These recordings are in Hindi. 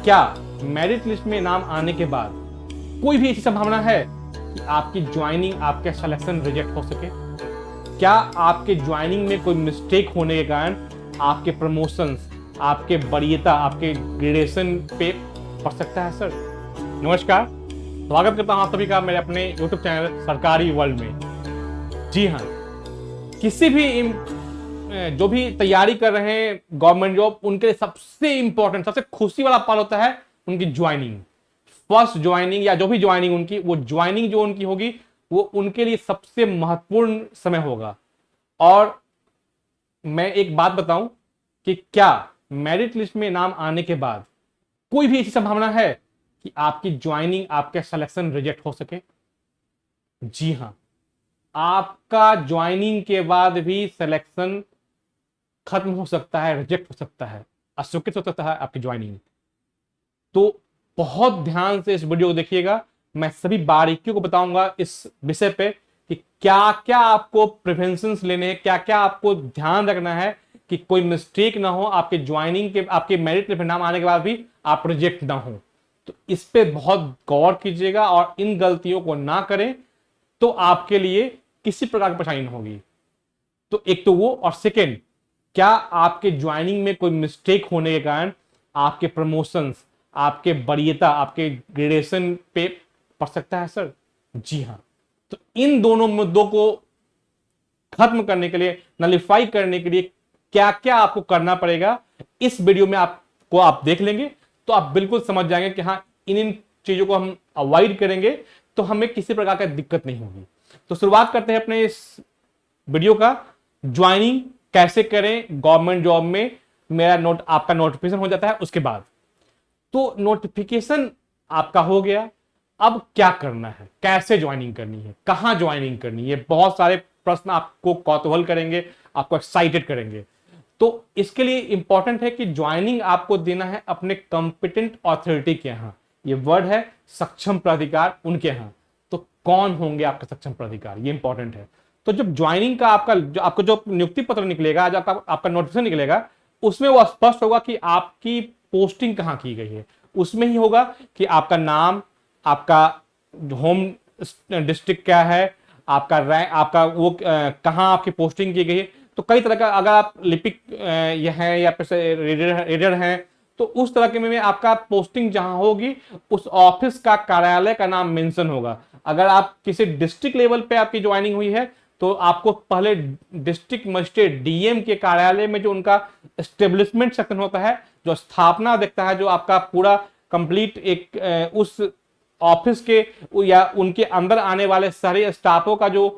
क्या मेरिट लिस्ट में नाम आने के बाद कोई भी ऐसी संभावना है कि आपकी ज्वाइनिंग, आपके सिलेक्शन रिजेक्ट हो सके? क्या आपके ज्वाइनिंग में कोई मिस्टेक होने के कारण आपके प्रमोशंस, आपके वरीयता, आपके ग्रेडेशन पे पड़ सकता है? सर नमस्कार, स्वागत करता हूं आप सभी का मेरे अपने YouTube चैनल सरकारी वर्ल्ड में। जी हाँ, किसी भी जो भी तैयारी कर रहे हैं गवर्नमेंट जॉब, उनके लिए सबसे इंपॉर्टेंट, सबसे खुशी वाला पल होता है उनकी ज्वाइनिंग। फर्स्ट ज्वाइनिंग या जो भी ज्वाइनिंग उनकी, वो ज्वाइनिंग जो उनकी होगी वो उनके लिए सबसे महत्वपूर्ण समय होगा। और मैं एक बात बताऊं कि क्या मेरिट लिस्ट में नाम आने के बाद कोई भी ऐसी संभावना है कि आपकी ज्वाइनिंग, आपके सिलेक्शन रिजेक्ट हो सके? जी हां, आपका ज्वाइनिंग के बाद भी सिलेक्शन खत्म हो सकता है, रिजेक्ट हो सकता है, अस्वीकृत हो सकता है आपकी ज्वाइनिंग। तो बहुत ध्यान से इस वीडियो को देखिएगा, मैं सभी बारीकियों को बताऊंगा इस विषय पे कि क्या क्या आपको प्रिवेंशंस लेने हैं, क्या क्या आपको ध्यान रखना है कि कोई मिस्टेक ना हो आपके ज्वाइनिंग के, आपके मेरिट लिस्ट में नाम आने के बाद भी आप रिजेक्ट ना हो। तो इस पे बहुत गौर कीजिएगा और इन गलतियों को ना करें तो आपके लिए किसी प्रकार की परेशानी ना होगी। तो एक तो वो, और सेकेंड, क्या आपके ज्वाइनिंग में कोई मिस्टेक होने के कारण आपके प्रमोशंस, आपके वरीयता, आपके ग्रेडेशन पे पड़ सकता है? सर जी हां, तो इन दोनों मुद्दों को खत्म करने के लिए, नलिफाई करने के लिए क्या क्या आपको करना पड़ेगा, इस वीडियो में आपको आप देख लेंगे तो आप बिल्कुल समझ जाएंगे कि हाँ, इन चीजों को हम अवॉइड करेंगे तो हमें किसी प्रकार का दिक्कत नहीं होगी। तो शुरुआत करते हैं अपने इस वीडियो का। ज्वाइनिंग कैसे करें गवर्नमेंट जॉब में, मेरा आपका नोटिफिकेशन हो जाता है उसके बाद। तो नोटिफिकेशन आपका हो गया, अब क्या करना है, कैसे ज्वाइनिंग करनी है, कहां ज्वाइनिंग करनी है, बहुत सारे प्रश्न आपको कौतूहल करेंगे, आपको एक्साइटेड करेंगे। तो इसके लिए इंपॉर्टेंट है कि ज्वाइनिंग आपको देना है अपने कंपिटेंट अथॉरिटी के यहां। ये वर्ड है सक्षम प्राधिकार, उनके यहां। तो कौन होंगे आपके सक्षम प्राधिकार, ये इंपॉर्टेंट है। तो जब ज्वाइनिंग का आपको जो नियुक्ति पत्र निकलेगा, जो आपका नोटिफिकेशन निकलेगा, उसमें वो स्पष्ट होगा कि आपकी पोस्टिंग कहां की गई है। उसमें ही होगा कि आपका नाम, आपका होम डिस्ट्रिक्ट क्या है, आपका रैंक, आपका वो कहां आपकी पोस्टिंग की गई है। तो कई तरह का, अगर आप लिपिक हैं या फिर रीडर हैं, तो उस तरह के में आपका पोस्टिंग जहां होगी उस ऑफिस का, कार्यालय का नाम मेंशन होगा। अगर आप किसी डिस्ट्रिक्ट लेवल पे आपकी ज्वाइनिंग हुई है तो आपको पहले डिस्ट्रिक्ट मजिस्ट्रेट, डीएम के कार्यालय में जो उनका एस्टेब्लिशमेंट सेक्शन होता है, जो स्थापना देखता है, जो आपका पूरा कंप्लीट एक उस ऑफिस के या उनके अंदर आने वाले सारे स्टाफों का जो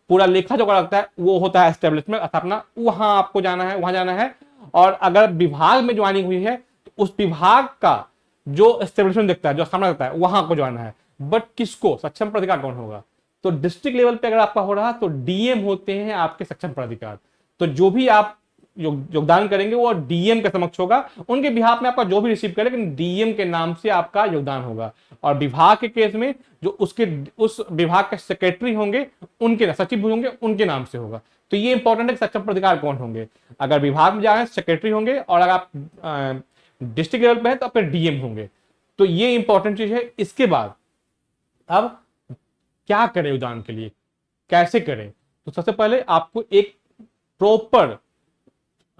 पूरा लेखा जोखा लगता है, वो होता है एस्टेब्लिशमेंट, स्थापना। वहां आपको जाना है, वहां जाना है। और अगर विभाग में ज्वाइनिंग हुई है तो उस विभाग का जो एस्टेब्लिशमेंट देखता है, जो स्थापना देखता है, वहां आपको जाना है। बट किसको सक्षम प्राधिकार कौन होगा? तो डिस्ट्रिक्ट लेवल पे अगर आपका हो रहा तो डीएम होते हैं आपके सक्षम प्राधिकार। तो जो भी आप योगदान करेंगे वो डीएम के समक्ष होगा, उनके बिहाफ में आपका जो भी रिसीव करे, लेकिन डीएम के नाम से आपका योगदान होगा। और विभाग के केस में जो उस विभाग के सेक्रेटरी होंगे, उनके सचिव होंगे, उनके नाम से होगा। तो ये इंपॉर्टेंट है कि सक्षम प्राधिकार कौन होंगे। अगर विभाग में जा रहे हैं सेक्रेटरी होंगे, और अगर आप डिस्ट्रिक्ट लेवल पे है तो आपके डीएम होंगे। तो ये इंपॉर्टेंट चीज है। इसके बाद अब क्या करें योगदान के लिए, कैसे करें? तो सबसे पहले आपको एक प्रॉपर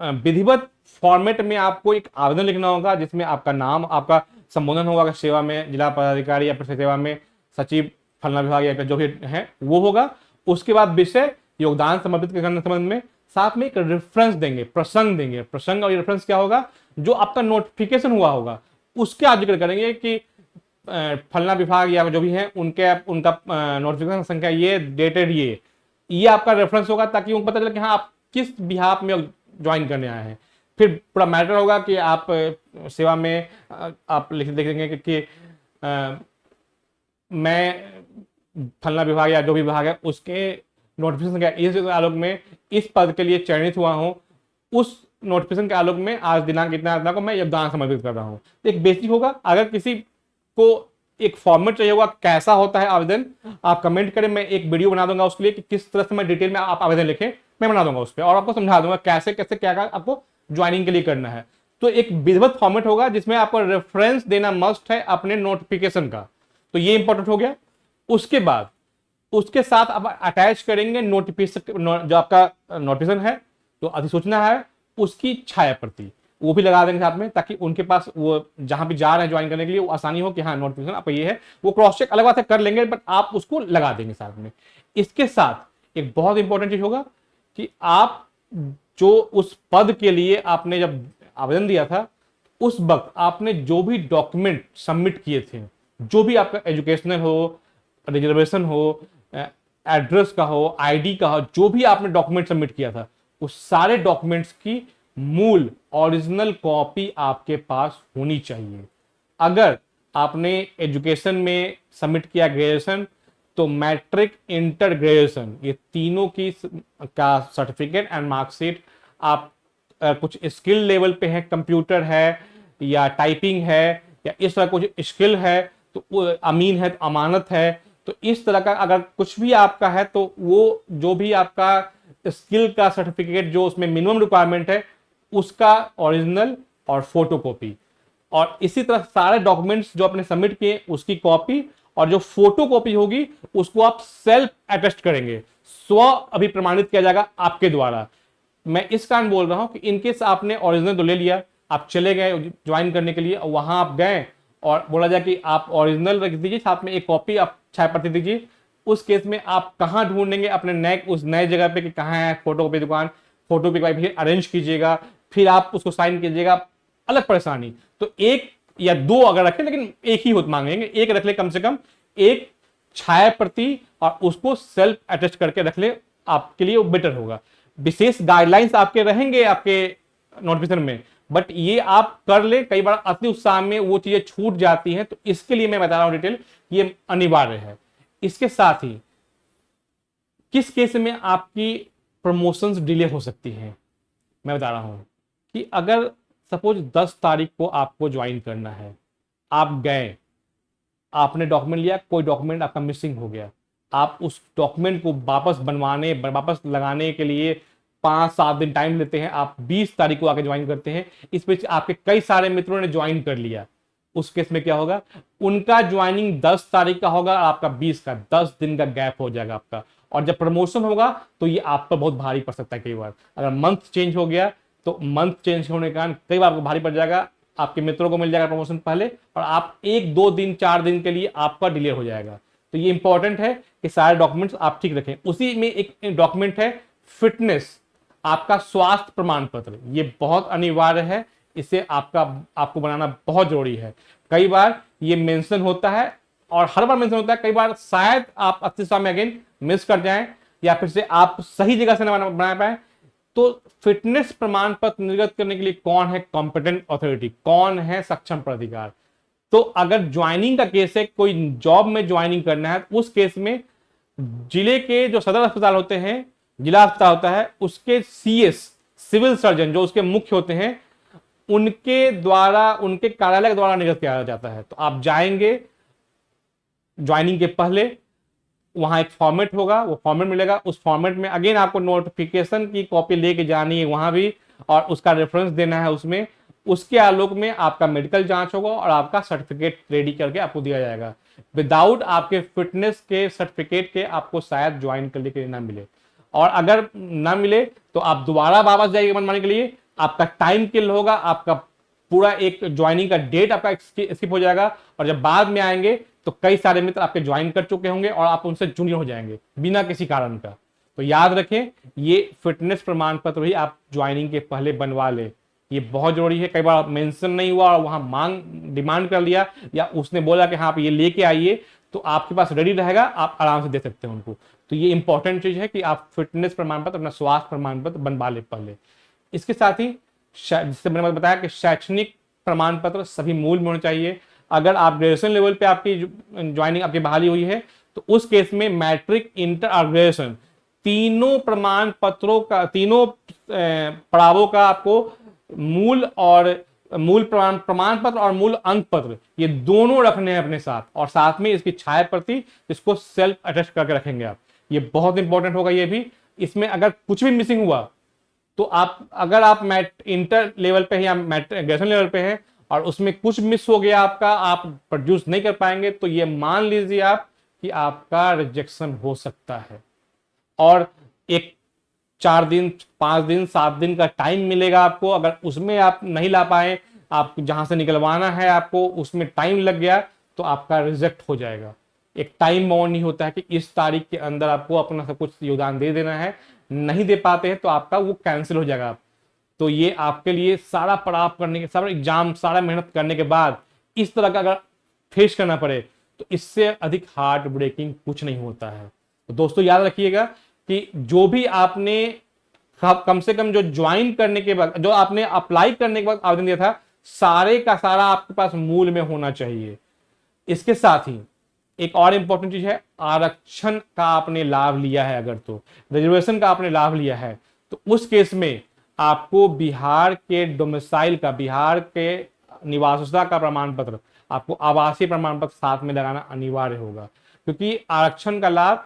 विधिवत फॉर्मेट में आपको एक आवेदन लिखना होगा, जिसमें आपका नाम, आपका संबोधन होगा, सेवा में जिला पदाधिकारी या फिर सेवा में सचिव फलना विभाग या फिर जो भी है वो होगा। उसके बाद विषय योगदान समर्पित करने के संबंध में, साथ में एक रेफरेंस देंगे, प्रसंग देंगे। प्रसंग और रेफरेंस क्या होगा? जो आपका नोटिफिकेशन हुआ होगा उसके आप जिक्र करेंगे कि फलना विभाग या जो भी है उनका नोटिफिकेशन संख्या ये, डेटेड ये आपका रेफरेंस होगा, ताकि उनको पता चले कि हाँ, आप किस बिहाफ में ज्वाइन करने आए हैं। फिर पूरा मैटर होगा कि आप सेवा में आप लिख देंगे कि मैं फलना विभाग या जो भी विभाग है उसके नोटिफिकेशन के इस आलोक में इस पद के लिए चयनित हुआ हूं, उस नोटिफिकेशन के आलोक में आज दिनांक इतना को मैं योगदान समर्पित कर रहा हूं। तो एक बेसिक होगा। अगर किसी को एक फॉर्मेट चाहिए होगा कैसा होता है आवेदन, आप कमेंट करें, मैं एक वीडियो बना दूंगा उसके लिए कि किस तरह से मैं डिटेल में आप आवेदन लिखें, मैं बना दूंगा उस पर और आपको समझा दूंगा कैसे कैसे क्या आपको ज्वाइनिंग के लिए करना है। तो एक विधिवत फॉर्मेट होगा जिसमें आपको रेफरेंस देना मस्ट है अपने नोटिफिकेशन का, तो ये इंपॉर्टेंट हो गया। उसके बाद उसके साथ आप अटैच करेंगे नोटिफिकेशन, जो आपका नोटिफिकेशन है, तो अधिसूचना है, उसकी छाया प्रति वो भी लगा देंगे साथ में, ताकि उनके पास वो जहां भी जा रहे हैं ज्वाइन करने के लिए वो आसानी हो कि हाँ नोटिफिकेशन आपका ये है। वो क्रॉस चेक अलग बात है कर लेंगे, बट आप उसको लगा देंगे साथ में। इसके साथ एक बहुत इंपॉर्टेंट चीज होगा कि आप जो उस पद के लिए आपने जब आवेदन दिया था, उस वक्त आपने जो भी डॉक्यूमेंट सबमिट किए थे, जो भी आपका एजुकेशनल हो, रिजर्वेशन हो, एड्रेस का हो, आईडी का हो, जो भी आपने डॉक्यूमेंट सबमिट किया था, उस सारे डॉक्यूमेंट्स की मूल ओरिजिनल कॉपी आपके पास होनी चाहिए। अगर आपने एजुकेशन में सबमिट किया ग्रेजुएशन, तो मैट्रिक, इंटर, ग्रेजुएशन, ये तीनों की का सर्टिफिकेट एंड मार्कशीट, आप कुछ स्किल लेवल पे है, कंप्यूटर है या टाइपिंग है या इस तरह कुछ स्किल है, तो अमीन है तो अमानत है, तो इस तरह का अगर कुछ भी आपका है, तो वो जो भी आपका स्किल का सर्टिफिकेट जो उसमें मिनिमम रिक्वायरमेंट है, उसका ओरिजिनल और फोटो कॉपी, और इसी तरह सारे डॉक्यूमेंट्स जो आपने सबमिट किए उसकी कॉपी, और जो फोटो कॉपी होगी उसको आप सेल्फ अटेस्ट करेंगे, स्व अभिप्रमाणित किया जाएगा आपके द्वारा। मैं इस कारण बोल रहा हूं कि इनकेस आपने ओरिजिनल तो ले लिया, आप चले गए ज्वाइन करने के लिए, वहां आप गए और बोला जाए कि आप ओरिजिनल रख दीजिए, साथ में एक कॉपी आप छाया प्रति दीजिए, उस केस में आप कहां ढूंढेंगे अपने नए उस नए जगह पे कि कहां है फोटो कॉपी दुकान, फोटो कॉपी फिर अरेंज कीजिएगा, फिर आप उसको साइन कीजिएगा, अलग परेशानी। तो एक या दो अगर रखें, लेकिन एक ही होता मांगेंगे, एक रख ले कम से कम, एक छाया प्रति, और उसको सेल्फ अटेस्ट करके रख ले, आपके लिए वो बेटर होगा। विशेष गाइडलाइंस आपके रहेंगे आपके नोटिफिकेशन में, बट ये आप कर ले, कई बार अति उत्साह में वो चीजें छूट जाती हैं, तो इसके लिए मैं बता रहा हूं डिटेल, ये अनिवार्य है। इसके साथ ही किस केस में आपकी प्रमोशंस डिले हो सकती हैं, मैं बता रहा हूं कि अगर सपोज 10 तारीख को आपको ज्वाइन करना है, आप गए, आपने डॉक्यूमेंट लिया, कोई डॉक्यूमेंट आपका मिसिंग हो गया, आप उस डॉक्यूमेंट को वापस बनवाने, वापस लगाने के लिए 5-7 दिन टाइम लेते हैं, आप 20 तारीख को आके ज्वाइन करते हैं, इस बीच आपके कई सारे मित्रों ने ज्वाइन कर लिया, उस केस में क्या होगा, उनका ज्वाइनिंग 10 तारीख का होगा, आपका 20 का, 10 दिन का गैप हो जाएगा आपका। और जब प्रमोशन होगा तो ये आप पर बहुत भारी पड़ सकता है। कई बार अगर मंथ चेंज हो गया, तो मंथ चेंज होने के कारण कई बार आपको भारी पड़ जाएगा, आपके मित्रों को मिल जाएगा प्रमोशन पहले, और आप 1-2 दिन 4 दिन के लिए आपका डिले हो जाएगा। तो ये इंपॉर्टेंट है कि सारे डॉक्यूमेंट्स आप ठीक रखें। उसी में एक डॉक्यूमेंट है फिटनेस, आपका स्वास्थ्य प्रमाण पत्र, ये बहुत अनिवार्य है, इसे आपको बनाना बहुत जरूरी है। कई बार ये मेंशन होता है, और हर बार मेंशन होता है, कई बार शायद आप अतिशय में अगेन मिस कर जाएं, या फिर से आप सही जगह से न बना पाए। तो फिटनेस प्रमाण पत्र निर्गत करने के लिए कौन है कॉम्पिटेंट अथॉरिटी, कौन है सक्षम प्राधिकार। तो अगर ज्वाइनिंग का केस है, कोई जॉब में ज्वाइनिंग करना है, उस केस में जिले के जो सदर अस्पताल होते हैं, जिला अस्पताल होता है, उसके सीएस, सिविल सर्जन जो उसके मुख्य होते हैं, उनके द्वारा, उनके कार्यालय के द्वारा निर्गत किया जाता है। तो आप जाएंगे ज्वाइनिंग के पहले, वहां एक फॉर्मेट होगा, वो फॉर्मेट मिलेगा, उस फॉर्मेट में अगेन आपको नोटिफिकेशन की कॉपी लेके जानी है वहां भी, और उसका रेफरेंस देना है उसमें। उसके आलोक में आपका मेडिकल जांच होगा और आपका सर्टिफिकेट रेडी करके आपको दिया जाएगा। विदाउट आपके फिटनेस के सर्टिफिकेट के आपको शायद ज्वाइन करने के लिए ना मिले, और अगर ना मिले तो आप दोबारा वापस जाइए मनमाने के लिए, आपका टाइम किल होगा, आपका पूरा एक ज्वाइनिंग का डेट आपका स्किप हो जाएगा, और जब बाद में आएंगे तो कई सारे मित्र आपके ज्वाइन कर चुके होंगे और आप उनसे जूनियर हो जाएंगे बिना किसी कारण का। तो याद रखें, ये फिटनेस प्रमाण पत्र ही आप ज्वाइनिंग के पहले बनवा ले, ये बहुत जरूरी है। कई बार मेंशन नहीं हुआ और वहां डिमांड कर लिया, या उसने बोला कि हाँ आप ये लेके आइए, तो आपके पास रेडी रहेगा, आप आराम से दे सकते हैं उनको। तो ये इंपॉर्टेंट चीज है कि आप फिटनेस प्रमाण पत्र, अपना स्वास्थ्य प्रमाण पत्र बनवा ले पहले। इसके साथ ही जिससे मैंने बताया कि शैक्षणिक प्रमाण पत्र सभी मूल में होने चाहिए। अगर आप ग्रेजुएशन लेवल पे आपकी ज्वाइनिंग, आपकी बहाली हुई है, तो उस केस में मैट्रिक, इंटर और ग्रेजुएशन, तीनों प्रमाण पत्रों का, तीनों पड़ावों का आपको मूल प्रमाण पत्र और मूल अंक पत्र, ये दोनों रखने हैं अपने साथ, और साथ में इसकी छाया प्रति, इसको सेल्फ अटेस्ट करके रखेंगे आप। ये बहुत इंपॉर्टेंट होगा ये भी। इसमें अगर कुछ भी मिसिंग हुआ तो आप अगर आप इंटर लेवल पे हैं या ग्रेजुएशन लेवल पे हैं और उसमें कुछ मिस हो गया आपका, आप प्रोड्यूस नहीं कर पाएंगे, तो ये मान लीजिए आप कि आपका रिजेक्शन हो सकता है। और एक 4 दिन 5 दिन 7 दिन का टाइम मिलेगा आपको, अगर उसमें आप नहीं ला पाए, आप जहां से निकलवाना है आपको उसमें टाइम लग गया, तो आपका रिजेक्ट हो जाएगा। एक टाइम बाउंड नहीं होता है कि इस तारीख के अंदर आपको अपना सब कुछ योगदान दे देना है, नहीं दे पाते हैं तो आपका वो कैंसिल हो जाएगा। तो ये आपके लिए सारा पड़ाव करने के, सारा एग्जाम, सारा मेहनत करने के बाद इस तरह का अगर फेस करना पड़े, तो इससे अधिक हार्ट ब्रेकिंग कुछ नहीं होता है। तो दोस्तों याद रखिएगा कि जो भी आपने कम से कम जो ज्वाइन करने के बाद, जो आपने अप्लाई करने के बाद आवेदन दिया था, सारे का सारा आपके पास मूल में होना चाहिए। इसके साथ ही एक और इंपॉर्टेंट चीज है, आरक्षण का आपने लाभ लिया है अगर, तो रिजर्वेशन का आपने लाभ लिया है, तो उस केस में आपको बिहार के डोमिसाइल का, बिहार के निवासता का प्रमाण पत्र, आपको आवासीय प्रमाण पत्र साथ में लगाना अनिवार्य होगा, क्योंकि आरक्षण का लाभ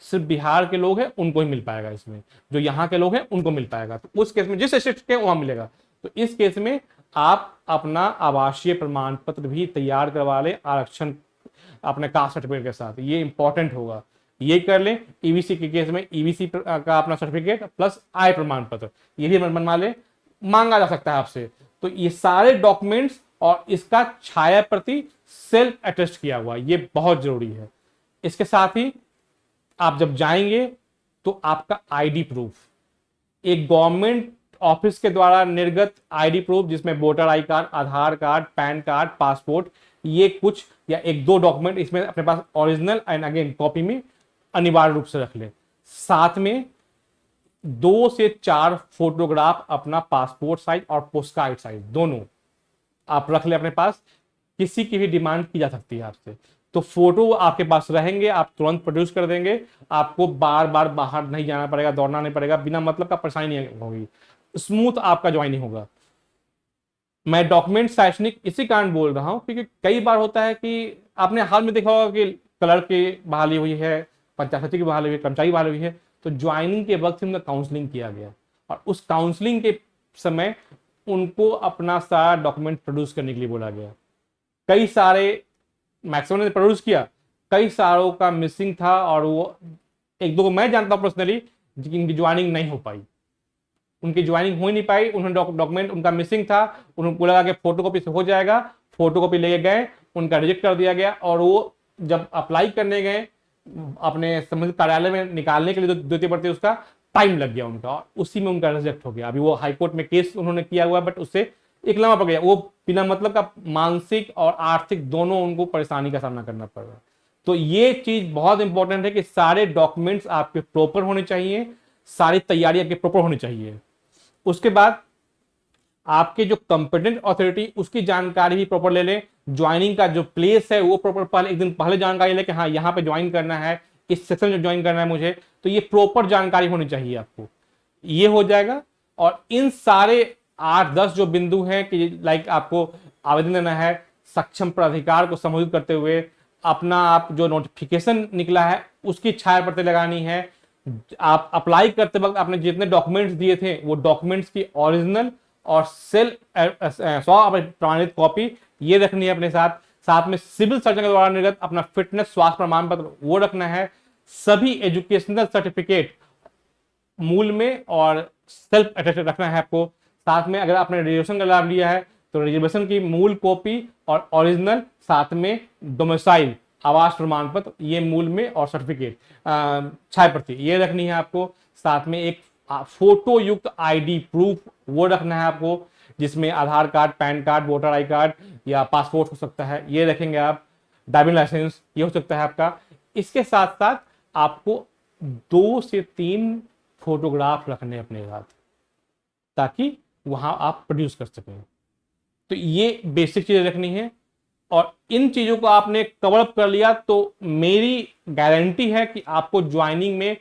सिर्फ बिहार के लोग हैं उनको ही मिल पाएगा, इसमें जो यहाँ के लोग हैं उनको मिल पाएगा। तो उस केस में जिस स्टेट के वहां मिलेगा, तो इस केस में आप अपना आवासीय प्रमाण पत्र भी तैयार करवा लें आरक्षण अपने कास्ट सर्टिफिकेट के साथ, ये इंपॉर्टेंट होगा, ये कर लें। ईबीसी के केस में ईबीसी का अपना सर्टिफिकेट प्लस आय प्रमाण पत्र ये भी बनवा ले, मांगा जा सकता है आपसे। तो ये सारे डॉक्यूमेंट्स और इसका छाया प्रति सेल्फ अटेस्ट किया हुआ, ये बहुत जरूरी है। इसके साथ ही आप जब जाएंगे तो आपका आईडी प्रूफ, एक गवर्नमेंट ऑफिस के द्वारा निर्गत आईडी प्रूफ, जिसमें voter I card, Aadhaar card, PAN card, passport, ये कुछ या 1-2 डॉक्यूमेंट इसमें अपने पास ओरिजिनल एंड अगेन कॉपी में अनिवार्य रूप से रख ले। साथ में 2 से 4 फोटोग्राफ अपना पासपोर्ट साइज और पोस्टकार्ड साइज दोनों आप रख ले अपने पास। किसी की भी डिमांड की जा सकती है आपसे, तो फोटो आपके पास रहेंगे, आप तुरंत प्रोड्यूस कर देंगे, आपको बार बार बाहर नहीं जाना पड़ेगा, दौड़ना नहीं पड़ेगा, बिना मतलब का परेशानी नहीं होगी, स्मूथ आपका ज्वाइनिंग होगा। मैं डॉक्यूमेंट शैक्षणिक इसी कारण बोल रहा हूं क्योंकि कई बार होता है कि आपने हाल में देखा होगा कि क्लर्क की बहाली हुई है, पंचायत सचिव की बहाली हुई है, कर्मचारी बहाली हुई है, तो ज्वाइनिंग के वक्त उनका काउंसलिंग किया गया और उस काउंसलिंग के समय उनको अपना सारा डॉक्यूमेंट प्रोड्यूस करने के लिए बोला गया। कई सारे मैक्सिमम ने प्रोड्यूस किया, कई सारों का मिसिंग था और वो 1-2 को मैं जानता हूं पर्सनली जिनकी ज्वाइनिंग नहीं हो पाई, उनकी ज्वाइनिंग हो ही नहीं पाई, उन्होंने डॉक्यूमेंट उनका मिसिंग था, उनको लगा कि फोटोकॉपी से हो जाएगा, फोटोकॉपी लेके गए, उनका रिजेक्ट कर दिया गया और वो जब अप्लाई करने गए अपने संबंधित कार्यालय में निकालने के लिए देते पड़ते उसका टाइम लग गया उनका और उसी में उनका रिजेक्ट हो गया। अभी वो हाईकोर्ट में केस उन्होंने किया हुआ, बट उससे एक लंबा पड़ गया, वो बिना मतलब का मानसिक और आर्थिक दोनों उनको परेशानी का सामना करना पड़ रहा। तो ये चीज बहुत इंपॉर्टेंट है कि सारे डॉक्यूमेंट्स आपके प्रॉपर होने चाहिए, सारी तैयारी आपकी प्रॉपर होनी चाहिए। उसके बाद आपके जो कंपिटेंट अथॉरिटी उसकी जानकारी भी प्रॉपर ले लें, ज्वाइनिंग का जो प्लेस है वो प्रॉपर पहले एक दिन पहले जानकारी ले कि हाँ यहाँ पे ज्वाइन करना है, इस सेक्शन में ज्वाइन करना है मुझे, तो ये प्रॉपर जानकारी होनी चाहिए आपको, ये हो जाएगा। और इन सारे 8-10 जो बिंदु हैं कि लाइक आपको आवेदन देना है, सक्षम प्राधिकार को संबोधित करते हुए अपना आप जो नोटिफिकेशन निकला है उसकी छाया प्रति लगानी है, आप अप्लाई करते वक्त आपने जितने डॉक्यूमेंट्स दिए थे वो डॉक्यूमेंट्स की ओरिजिनल और सेल्फ 100 प्रमाणित कॉपी ये रखनी है अपने साथ, साथ में सिविल सर्जन के द्वारा निर्गत अपना फिटनेस स्वास्थ्य प्रमाण पत्र वो रखना है, सभी एजुकेशनल सर्टिफिकेट मूल में और सेल्फ अटेस्टेड रखना है आपको। साथ में अगर आपने रिजर्वेशन का लाभ लिया है तो रिजर्वेशन की मूल कॉपी और ओरिजिनल, साथ में डोमिसाइल आवास प्रमाण पत्र ये मूल में और सर्टिफिकेट छाया प्रति ये रखनी है आपको। साथ में एक फोटो युक्त आईडी प्रूफ वो रखना है आपको, जिसमें Aadhaar card, PAN card, voter I card या पासपोर्ट हो सकता है, ये रखेंगे आप, ड्राइविंग लाइसेंस ये हो सकता है आपका। इसके साथ साथ आपको 2 से 3 फोटोग्राफ रखने अपने साथ ताकि वहां आप प्रोड्यूस कर सकें। तो ये बेसिक चीजें रखनी है और इन चीजों को आपने कवर अप कर लिया तो मेरी गारंटी है कि आपको ज्वाइनिंग में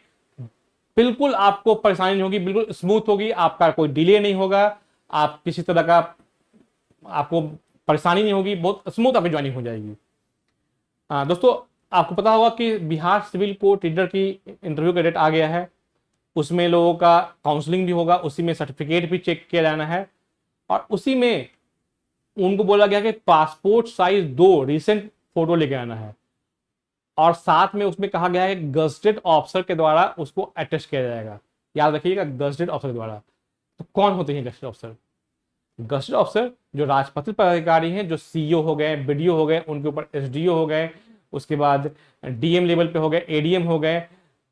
बिल्कुल आपको परेशानी नहीं होगी, बिल्कुल स्मूथ होगी, आपका कोई डिले नहीं होगा, आप किसी तरह का आपको परेशानी नहीं होगी, बहुत स्मूथ आपकी ज्वाइनिंग हो जाएगी। दोस्तों आपको पता होगा कि बिहार सिविल कोर्ट रीडर की इंटरव्यू का डेट आ गया है, उसमें लोगों का काउंसलिंग भी होगा, उसी में सर्टिफिकेट भी चेक किया जाना है, और उसी में उनको बोला गया कि पासपोर्ट साइज 2 रिसेंट फोटो लेके आना है, और साथ में उसमें कहा गया है गजटेड ऑफिसर के द्वारा उसको अटेस्ट किया जाएगा। याद रखिएगा, गजटेड ऑफिसर द्वारा। तो कौन होते हैं गजटेड ऑफिसर? गजटेड ऑफिसर जो राजपत्रित पदाधिकारी हैं, जो सीईओ हो गए, बीडीओ हो गए, उनके ऊपर एसडीओ हो गए, उसके बाद डीएम लेवल पे हो गए, एडीएम हो गए,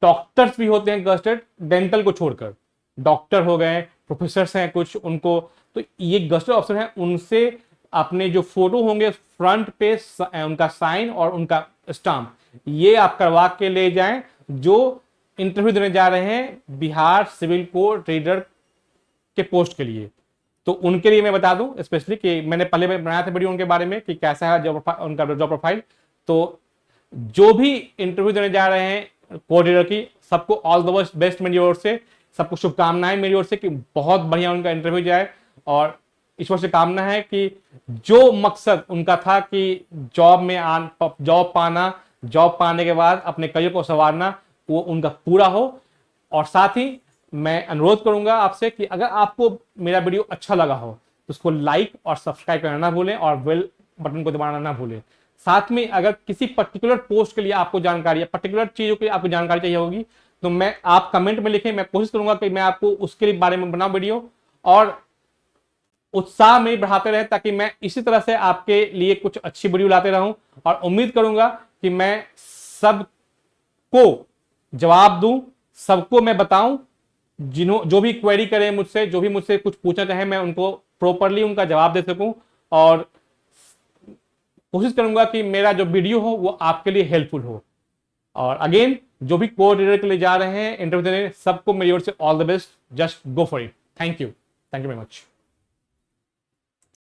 डॉक्टर्स भी होते हैं गजटेड, डेंटल को छोड़कर डॉक्टर हो गए, प्रोफेसर हैं कुछ, उनको तो ये गजटेड ऑफिसर हैं, उनसे अपने जो फोटो होंगे फ्रंट पे उनका साइन और उनका स्टाम्प ये आप करवा के ले जाएं, जो इंटरव्यू देने जा रहे हैं बिहार सिविल कोर्ट रीडर के पोस्ट के लिए। तो उनके लिए मैं बता दूं स्पेशली कि मैंने पहले बनाया था वीडियो उनके बारे में कि कैसा है उनका जॉब प्रोफाइल। तो जो भी इंटरव्यू देने जा रहे हैं कोर्ट रीडर की, सबको ऑल द बेस्ट मेरी ओर से, सबको शुभकामनाएं मेरी ओर से कि बहुत बढ़िया उनका इंटरव्यू जाए, और ईश्वर से कामना है कि जो मकसद उनका था कि जॉब पाना, जॉब पाने के बाद अपने करियर को संवारना, वो उनका पूरा हो। और साथ ही मैं अनुरोध करूंगा आपसे कि अगर आपको मेरा वीडियो अच्छा लगा हो तो उसको लाइक और सब्सक्राइब करना ना भूलें, और बेल बटन को दबाना ना भूलें। साथ में अगर किसी पर्टिकुलर पोस्ट के लिए आपको जानकारी या पर्टिकुलर चीजों की आपको जानकारी चाहिए होगी तो आप कमेंट में लिखें, मैं कोशिश करूंगा कि मैं आपको उसके बारे में बनाऊं वीडियो, और उत्साह में बढ़ाते रहे ताकि मैं इसी तरह से आपके लिए कुछ अच्छी वीडियो लाते रहूं, और उम्मीद करूंगा कि मैं सबको जवाब दूं, सबको मैं बताऊं, जो भी क्वेरी करें मुझसे, जो भी मुझसे कुछ पूछना चाहे, मैं उनको प्रॉपरली उनका जवाब दे सकूं, और कोशिश करूंगा कि मेरा जो वीडियो हो वो आपके लिए हेल्पफुल हो। और अगेन जो भी कोर्ट रीडर के लिए जा रहे हैं इंटरव्यू देने, सबको मेरी ओर से all the best, just go for it. Thank you very much.